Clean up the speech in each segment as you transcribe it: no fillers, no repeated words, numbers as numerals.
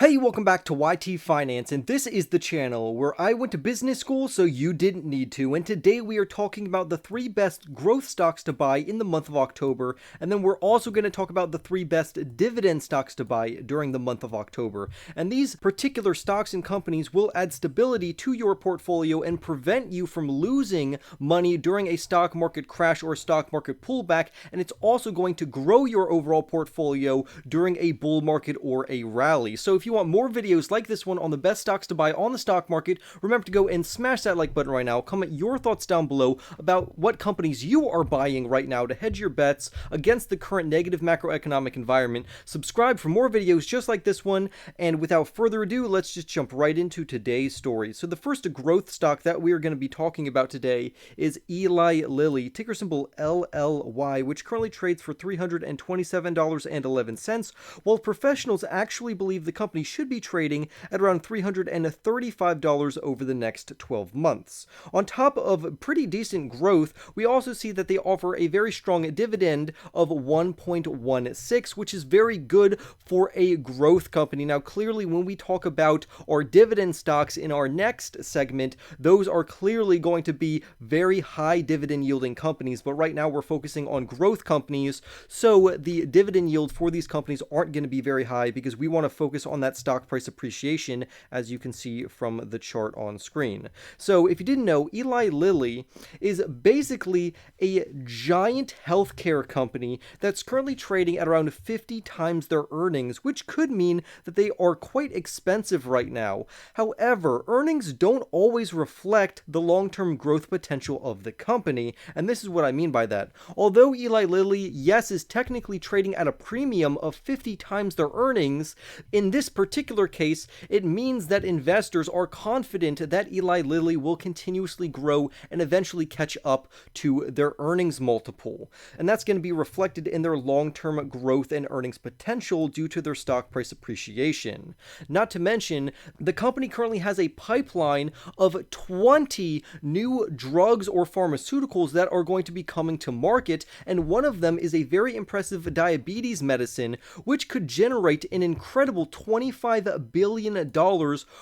Hey, welcome back to YT Finance, and this is the channel where I went to business school so you didn't need to, and today we are talking about the 3 best growth stocks to buy in the month of October, and then we're also going to talk about the 3 best dividend stocks to buy during the month of October. And these particular stocks and companies will add stability to your portfolio and prevent you from losing money during a stock market crash or stock market pullback, and it's also going to grow your overall portfolio during a bull market or a rally. So if you want more videos like this one on the best stocks to buy on the stock market, remember to go and smash that like button right now. Comment your thoughts down below about what companies you are buying right now to hedge your bets against the current negative macroeconomic environment. Subscribe for more videos just like this one, and without further ado, let's just jump right into today's story. So the first growth stock that we are going to be talking about today is Eli Lilly, ticker symbol LLY, which currently trades for $327.11, while professionals actually believe the company should be trading at around $335 over the next 12 months. On top of pretty decent growth, we also see that they offer a very strong dividend of 1.16, which is very good for a growth company. Now, clearly, when we talk about our dividend stocks in our next segment, those are clearly going to be very high dividend yielding companies, but right now we're focusing on growth companies, so the dividend yield for these companies aren't going to be very high because we want to focus on that stock price appreciation, as you can see from the chart on screen. So if you didn't know, Eli Lilly is basically a giant healthcare company that's currently trading at around 50 times their earnings, which could mean that they are quite expensive right now. However, earnings don't always reflect the long-term growth potential of the company, and this is what I mean by that. Although Eli Lilly, yes, is technically trading at a premium of 50 times their earnings, in this particular case, it means that investors are confident that Eli Lilly will continuously grow and eventually catch up to their earnings multiple. And that's going to be reflected in their long-term growth and earnings potential due to their stock price appreciation. Not to mention, the company currently has a pipeline of 20 new drugs or pharmaceuticals that are going to be coming to market, and one of them is a very impressive diabetes medicine, which could generate an incredible $25 billion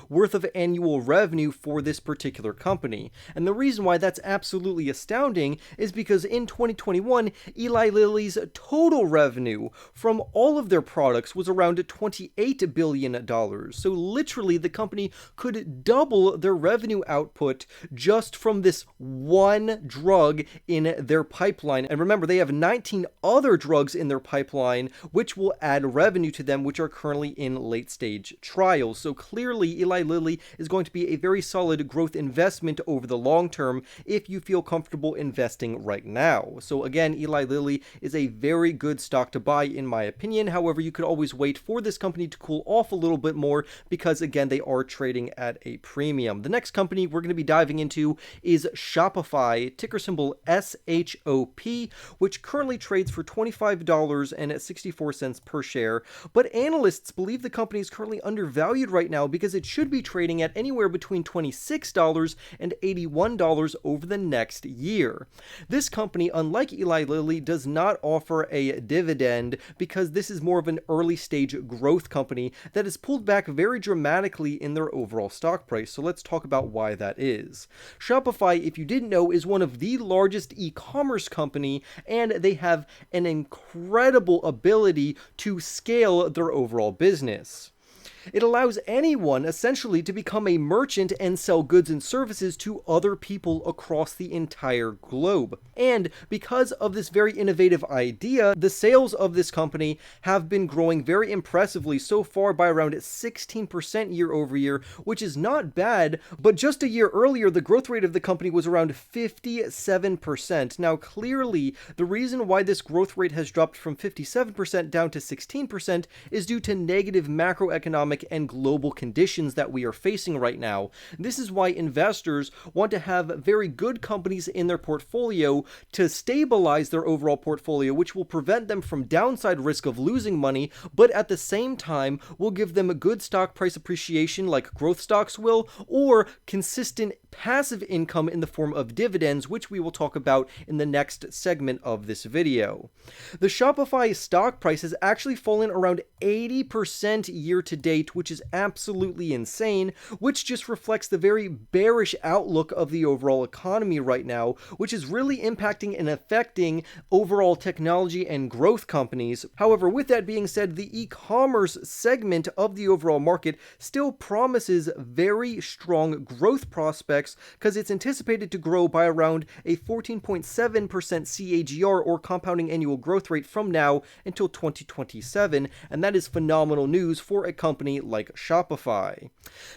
worth of annual revenue for this particular company. And the reason why that's absolutely astounding is because in 2021, Eli Lilly's total revenue from all of their products was around $28 billion. So literally, the company could double their revenue output just from this one drug in their pipeline. And remember, they have 19 other drugs in their pipeline, which will add revenue to them, which are currently in late stage trials. So clearly, Eli Lilly is going to be a very solid growth investment over the long term if you feel comfortable investing right now. So again, Eli Lilly is a very good stock to buy in my opinion. However, you could always wait for this company to cool off a little bit more because again, they are trading at a premium. The next company we're going to be diving into is Shopify, ticker symbol SHOP, which currently trades for $25.64 per share, but analysts believe the company is currently undervalued right now because it should be trading at anywhere between $26 and $81 over the next year. This company, unlike Eli Lilly, does not offer a dividend because this is more of an early stage growth company that has pulled back very dramatically in their overall stock price. So let's talk about why that is. Shopify, if you didn't know, is one of the largest e-commerce company, and they have an incredible ability to scale their overall business. It allows anyone essentially to become a merchant and sell goods and services to other people across the entire globe. And because of this very innovative idea, the sales of this company have been growing very impressively so far by around 16% year over year, which is not bad, but just a year earlier, the growth rate of the company was around 57%. Now, clearly, the reason why this growth rate has dropped from 57% down to 16% is due to negative macroeconomic and global conditions that we are facing right now. This is why investors want to have very good companies in their portfolio to stabilize their overall portfolio, which will prevent them from downside risk of losing money, but at the same time will give them a good stock price appreciation like growth stocks will, or consistent passive income in the form of dividends, which we will talk about in the next segment of this video. The Shopify stock price has actually fallen around 80% year to date, which is absolutely insane, which just reflects the very bearish outlook of the overall economy right now, which is really impacting and affecting overall technology and growth companies. However, with that being said, the e-commerce segment of the overall market still promises very strong growth prospects because it's anticipated to grow by around a 14.7% CAGR, or compounding annual growth rate, from now until 2027, and that is phenomenal news for a company like Shopify.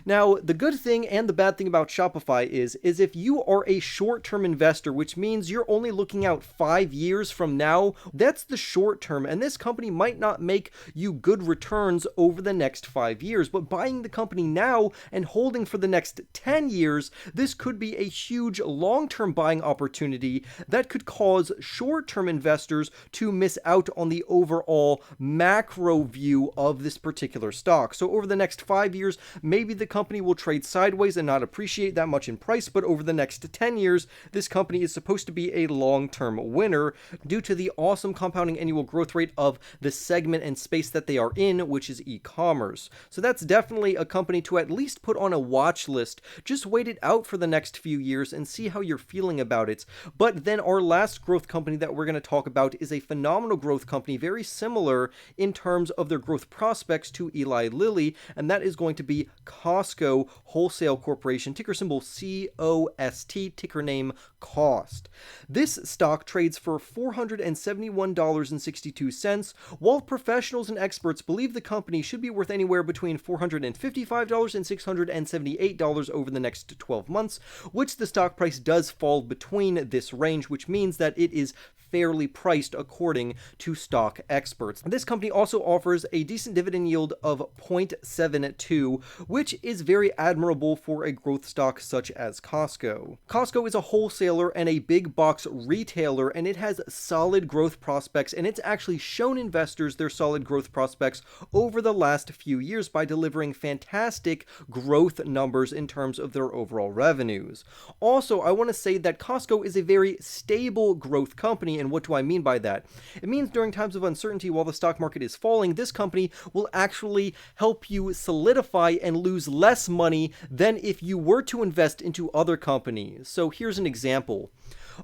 Now, the good thing and the bad thing about Shopify is if you are a short-term investor, which means you're only looking out 5 years from now, that's the short term, and this company might not make you good returns over the next 5 years, but buying the company now and holding for the next 10 years, this could be a huge long-term buying opportunity that could cause short-term investors to miss out on the overall macro view of this particular stock. So over the next 5 years, maybe the company will trade sideways and not appreciate that much in price, but over the next 10 years, this company is supposed to be a long-term winner due to the awesome compounding annual growth rate of the segment and space that they are in, which is e-commerce. So that's definitely a company to at least put on a watch list. Just wait it out for the next few years and see how you're feeling about it. But then our last growth company that we're going to talk about is a phenomenal growth company, very similar in terms of their growth prospects to Eli Lilly, and that is going to be Costco Wholesale Corporation, ticker symbol COST, ticker name COST. This stock trades for $471.62, while professionals and experts believe the company should be worth anywhere between $455 and $678 over the next 12 months, which the stock price does fall between this range, which means that it is fairly priced according to stock experts. This company also offers a decent dividend yield of 0.72, which is very admirable for a growth stock such as Costco. Costco is a wholesaler and a big box retailer, and it has solid growth prospects, and it's actually shown investors their solid growth prospects over the last few years by delivering fantastic growth numbers in terms of their overall revenues. Also, I want to say that Costco is a very stable growth company, and what do I mean by that? It means during times of uncertainty while the stock market is falling, this company will actually help you solidify and lose less money than if you were to invest into other companies. So here's an example.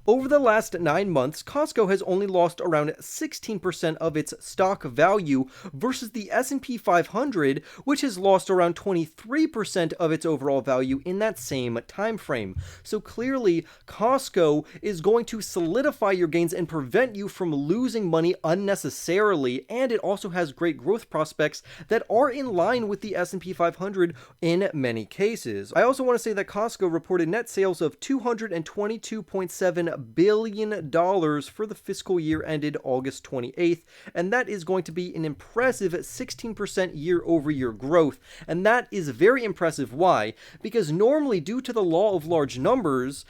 Over the last 9 months, Costco has only lost around 16% of its stock value versus the S&P 500, which has lost around 23% of its overall value in that same time frame. So clearly, Costco is going to solidify your gains and prevent you from losing money unnecessarily, and it also has great growth prospects that are in line with the S&P 500 in many cases. I also want to say that Costco reported net sales of $222.7 billion for the fiscal year ended August 28th, and that is going to be an impressive 16% year-over-year growth, and that is very impressive. Why? Because normally, due to the law of large numbers,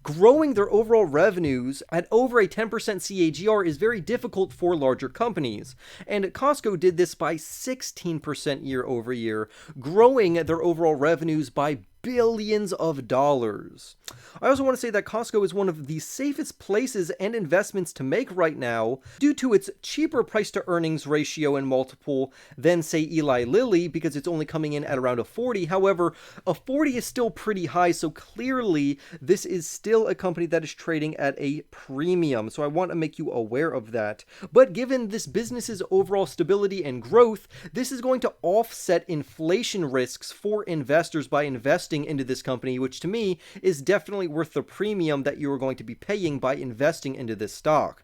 growing their overall revenues at over a 10% CAGR is very difficult for larger companies, and Costco did this by 16% year over year, growing their overall revenues by billions of dollars. I also want to say that Costco is one of the safest places and investments to make right now due to its cheaper price to earnings ratio and multiple than, say, Eli Lilly, because it's only coming in at around a 40. However, a 40 is still pretty high, so clearly this is still a company that is trading at a premium. So I want to make you aware of that. But given this business's overall stability and growth, this is going to offset inflation risks for investors by investing into this company, which to me is definitely worth the premium that you are going to be paying by investing into this stock.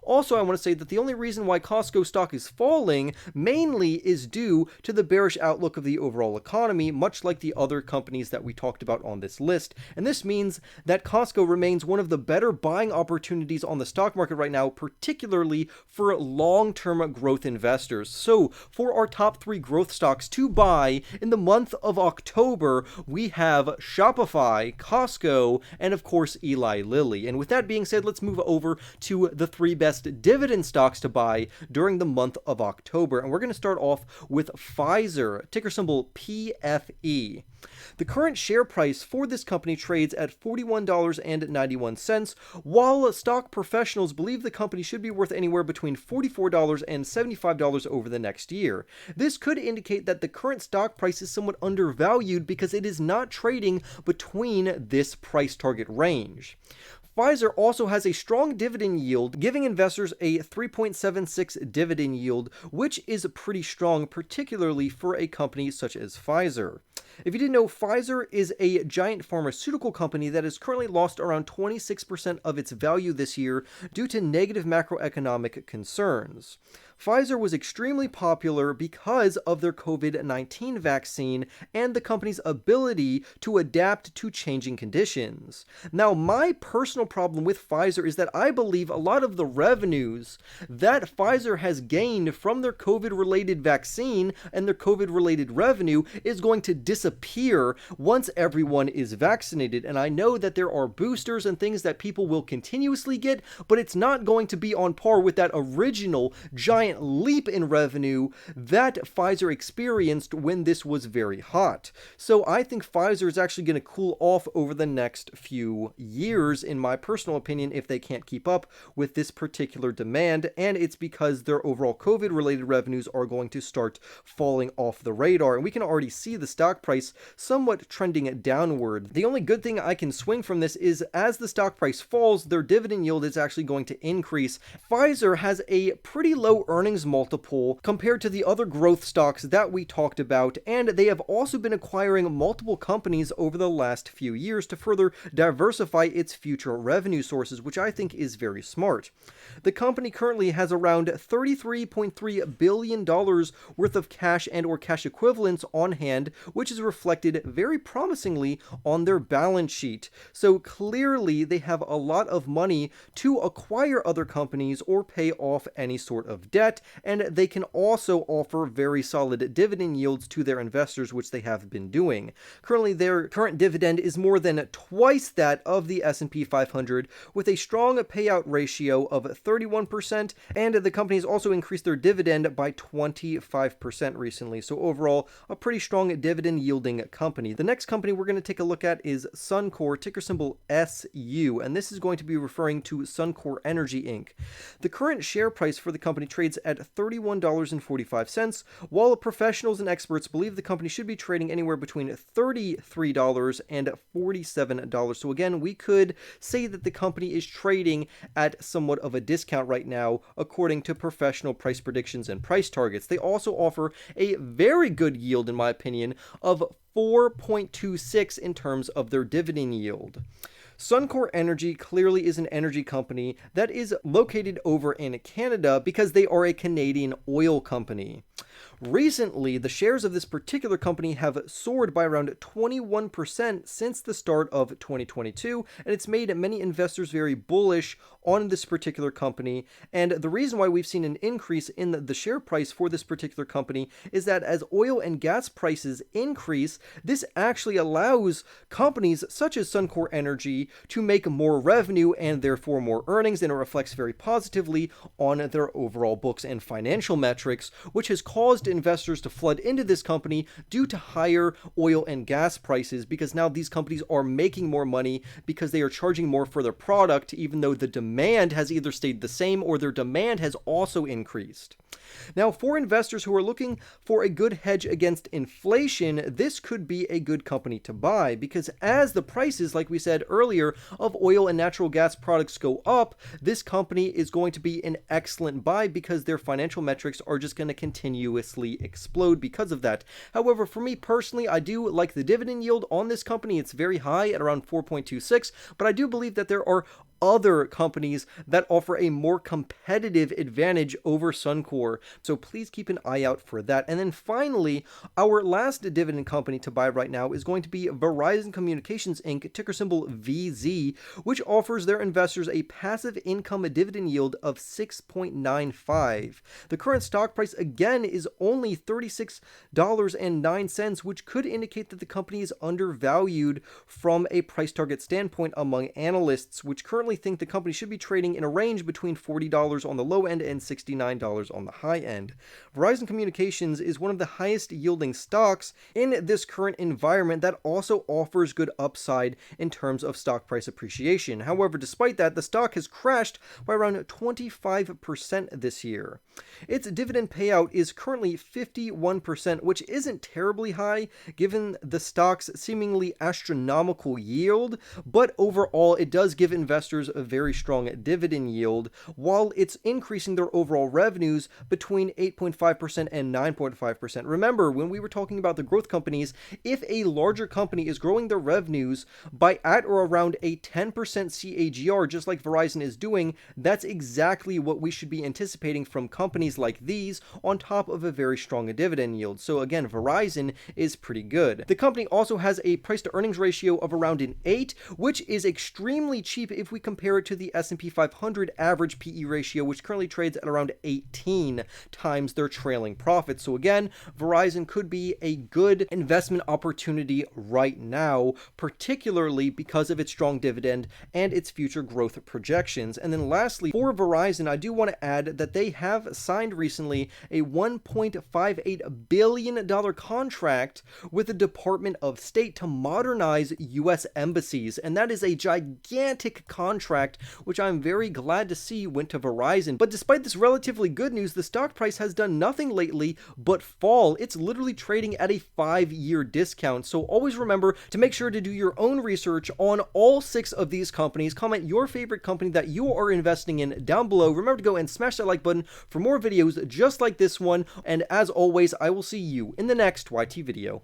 Also, I want to say that the only reason why Costco stock is falling mainly is due to the bearish outlook of the overall economy, much like the other companies that we talked about on this list. And this means that Costco remains one of the better buying opportunities on the stock market right now, particularly for long-term growth investors. So, for our top 3 growth stocks to buy in the month of October, we have Shopify, Costco, and of course Eli Lilly. And with that being said, let's move over to the 3 best best dividend stocks to buy during the month of October. And we're going to start off with Pfizer, ticker symbol PFE. The current share price for this company trades at $41.91, while stock professionals believe the company should be worth anywhere between $44 and $75 over the next year. This could indicate that the current stock price is somewhat undervalued because it is not trading between this price target range. Pfizer also has a strong dividend yield, giving investors a 3.76 dividend yield, which is pretty strong, particularly for a company such as Pfizer. If you didn't know, Pfizer is a giant pharmaceutical company that has currently lost around 26% of its value this year due to negative macroeconomic concerns. Pfizer was extremely popular because of their COVID-19 vaccine and the company's ability to adapt to changing conditions. Now, my personal problem with Pfizer is that I believe a lot of the revenues that Pfizer has gained from their COVID-related vaccine and their COVID-related revenue is going to disappear once everyone is vaccinated. And I know that there are boosters and things that people will continuously get, but it's not going to be on par with that original giant leap in revenue that Pfizer experienced when this was very hot. So I think Pfizer is actually going to cool off over the next few years, in my personal opinion, if they can't keep up with this particular demand, and it's because their overall COVID-related revenues are going to start falling off the radar, and we can already see the stock price somewhat trending downward. The only good thing I can swing from this is as the stock price falls, their dividend yield is actually going to increase. Pfizer has a pretty low earnings multiple compared to the other growth stocks that we talked about, and they have also been acquiring multiple companies over the last few years to further diversify its future revenue sources, which I think is very smart. The company currently has around $33.3 billion worth of cash and or cash equivalents on hand, which is reflected very promisingly on their balance sheet. So clearly they have a lot of money to acquire other companies or pay off any sort of debt, and they can also offer very solid dividend yields to their investors, which they have been doing. Currently, their current dividend is more than twice that of the S&P 500, with a strong payout ratio of 31%, and the company has also increased their dividend by 25% recently. So overall, a pretty strong dividend yielding company. The next company we're going to take a look at is Suncor, ticker symbol SU, and this is going to be referring to Suncor Energy Inc. The current share price for the company trades at $31.45, while professionals and experts believe the company should be trading anywhere between $33 and $47. So again, we could say that the company is trading at somewhat of a discount right now, according to professional price predictions and price targets. They also offer a very good yield, in my opinion, of 4.26 in terms of their dividend yield. Suncor Energy clearly is an energy company that is located over in Canada because they are a Canadian oil company. Recently, the shares of this particular company have soared by around 21% since the start of 2022, and it's made many investors very bullish on this particular company. And the reason why we've seen an increase in the share price for this particular company is that as oil and gas prices increase, this actually allows companies such as Suncor Energy to make more revenue and therefore more earnings, and it reflects very positively on their overall books and financial metrics, which has caused investors to flood into this company due to higher oil and gas prices, because now these companies are making more money because they are charging more for their product, even though the demand has either stayed the same or their demand has also increased. Now, for investors who are looking for a good hedge against inflation, this could be a good company to buy, because as the prices, like we said earlier, of oil and natural gas products go up, this company is going to be an excellent buy because their financial metrics are just going to continuously explode because of that. However, for me personally, I do like the dividend yield on this company. It's very high at around 4.26, but I do believe that there are other companies that offer a more competitive advantage over Suncor. So please keep an eye out for that. And then finally, our last dividend company to buy right now is going to be Verizon Communications Inc., ticker symbol VZ, which offers their investors a passive income dividend yield of 6.95. The current stock price again is only $36.09, which could indicate that the company is undervalued from a price target standpoint among analysts, which currently currently think the company should be trading in a range between $40 on the low end and $69 on the high end. Verizon Communications is one of the highest yielding stocks in this current environment that also offers good upside in terms of stock price appreciation. However, despite that, the stock has crashed by around 25% this year. Its dividend payout is currently 51%, which isn't terribly high given the stock's seemingly astronomical yield, but overall it does give investors a very strong dividend yield while it's increasing their overall revenues between 8.5% and 9.5%. Remember, when we were talking about the growth companies, if a larger company is growing their revenues by at or around a 10% CAGR, just like Verizon is doing, that's exactly what we should be anticipating from companies like these on top of a very strong dividend yield. So again, Verizon is pretty good. The company also has a price to earnings ratio of around an 8, which is extremely cheap if we compare it to the S&P 500 average PE ratio, which currently trades at around 18 times their trailing profits. So again, Verizon could be a good investment opportunity right now, particularly because of its strong dividend and its future growth projections. And then lastly, for Verizon, I do want to add that they have signed recently a $1.58 billion contract with the Department of State to modernize U.S. embassies. And that is a gigantic contract, which I'm very glad to see went to Verizon. But despite this relatively good news, the stock price has done nothing lately but fall. It's literally trading at a 5-year discount. So always remember to make sure to do your own research on all 6 of these companies. Comment your favorite company that you are investing in down below. Remember to go and smash that like button for more videos just like this one. And as always, I will see you in the next YT video.